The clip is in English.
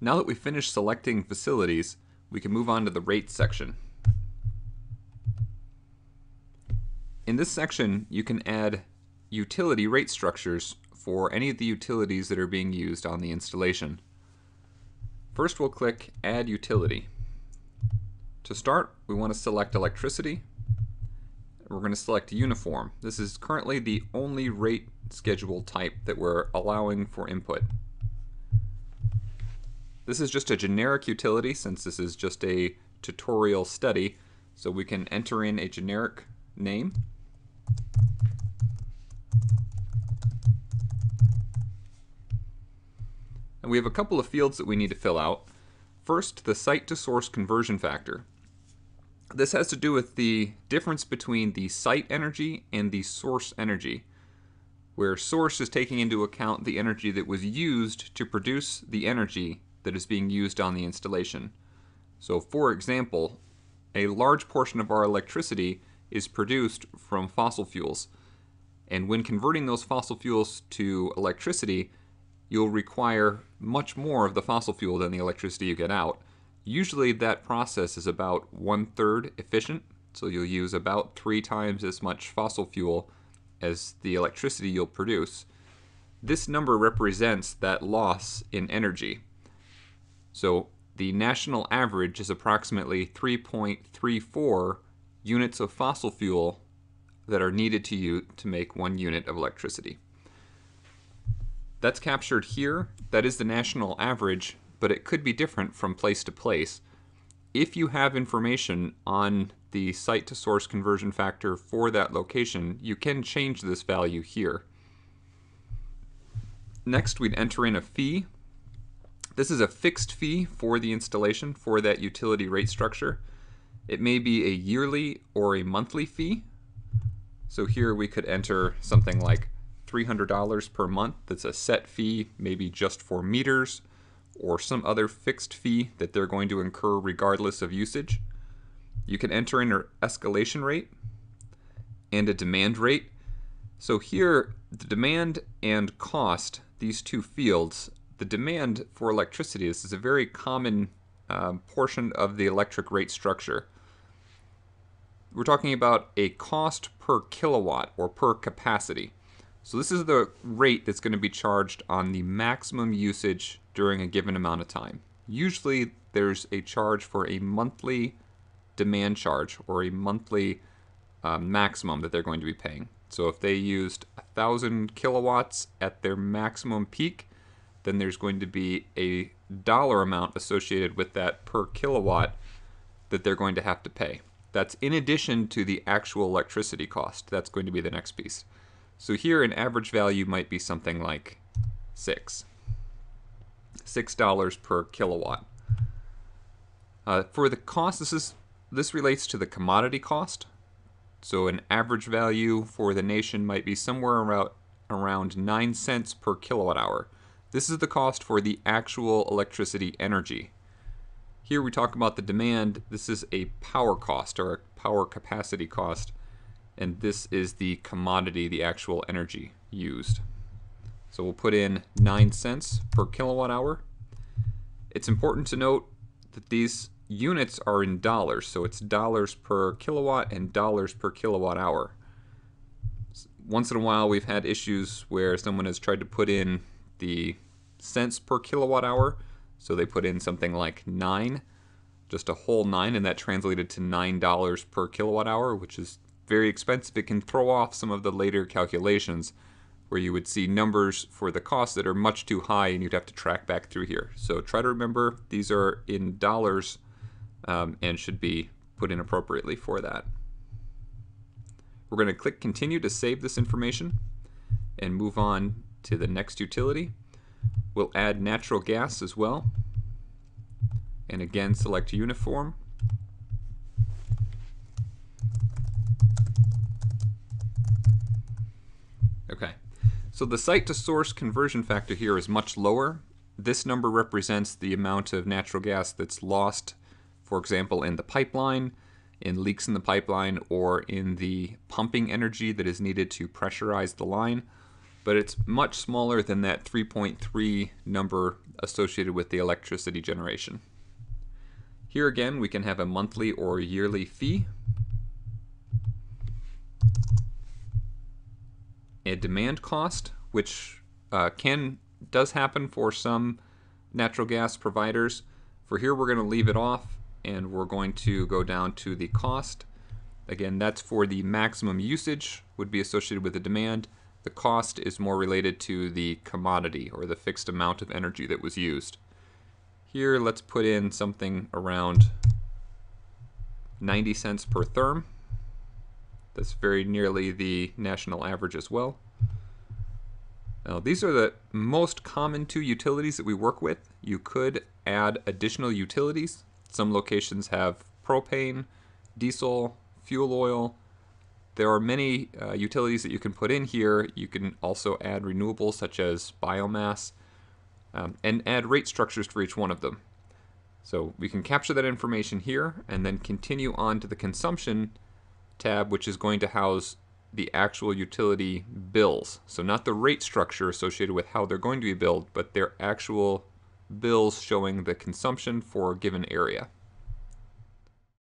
Now that we've finished selecting facilities, we can move on to the rates section. In this section, you can add utility rate structures for any of the utilities that are being used on the installation. First, we'll click Add Utility. To start, we want to select electricity. We're going to select uniform. This is currently the only rate schedule type that we're allowing for input. This is just a generic utility since this is just a tutorial study, so we can enter in a generic name. And we have a couple of fields that we need to fill out. First, the site to source conversion factor. This has to do with the difference between the site energy and the source energy, where source is taking into account the energy that was used to produce the energy that is being used on the installation. So for example, a large portion of our electricity is produced from fossil fuels, and when converting those fossil fuels to electricity, you'll require much more of the fossil fuel than the electricity you get out. Usually that process is about 1/3 efficient, so you'll use about 3 times as much fossil fuel as the electricity you'll produce. This number represents that loss in energy. So the national average is approximately 3.34 units of fossil fuel that are needed to make 1 unit of electricity. That's captured here. That is the national average, but it could be different from place to place. If you have information on the site to source conversion factor for that location, you can change this value here. Next, we'd enter in a fee. This is a fixed fee for the installation for that utility rate structure. It may be a yearly or a monthly fee. So here we could enter something like $300 per month. That's a set fee, maybe just for meters, or some other fixed fee that they're going to incur regardless of usage. You can enter in an escalation rate and a demand rate. So here, the demand and cost, these two fields, the demand for electricity, this is a very common portion of the electric rate structure. We're talking about a cost per kilowatt or per capacity. So this is the rate that's going to be charged on the maximum usage during a given amount of time. Usually there's a charge for a monthly demand charge or a monthly maximum that they're going to be paying. So if they used 1,000 kilowatts at their maximum peak, then there's going to be a dollar amount associated with that per kilowatt that they're going to have to pay. That's in addition to the actual electricity cost. That's going to be the next piece. So here an average value might be something like $6 per kilowatt. For the cost, this relates to the commodity cost. So an average value for the nation might be somewhere around 9 cents per kilowatt hour. This is the cost for the actual electricity energy. Here we talk about the demand. This is a power cost or a power capacity cost. And this is the commodity, the actual energy used. So we'll put in 9 cents per kilowatt hour. It's important to note that these units are in dollars, so it's dollars per kilowatt and dollars per kilowatt hour. Once in a while we've had issues where someone has tried to put in the cents per kilowatt hour, so they put in something like 9, just a whole 9, and that translated to $9 per kilowatt hour, which is very expensive. It can throw off some of the later calculations where you would see numbers for the cost that are much too high and you'd have to track back through here. So try to remember these are in dollars and should be put in appropriately for that. We're going to click continue to save this information and move on to the next utility. We'll add natural gas as well, and again select uniform. Okay, so the site to source conversion factor here is much lower. This number represents the amount of natural gas that's lost, for example, in the pipeline, in leaks in the pipeline, or in the pumping energy that is needed to pressurize the line. but it's much smaller than that 3.3 number associated with the electricity generation. Here again, we can have a monthly or yearly fee, a demand cost, which does happen for some natural gas providers. For here, we're going to leave it off, and we're going to go down to the cost. Again, that's for the maximum usage, would be associated with the demand. The cost is more related to the commodity or the fixed amount of energy that was used. Here, let's put in something around 90 cents per therm. That's very nearly the national average as well. Now, these are the most common two utilities that we work with. You could add additional utilities. Some locations have propane, diesel, fuel oil. There are many utilities that you can put in here. You can also add renewables such as biomass and add rate structures for each one of them. So we can capture that information here and then continue on to the consumption tab, which is going to house the actual utility bills. So not the rate structure associated with how they're going to be billed, but their actual bills showing the consumption for a given area.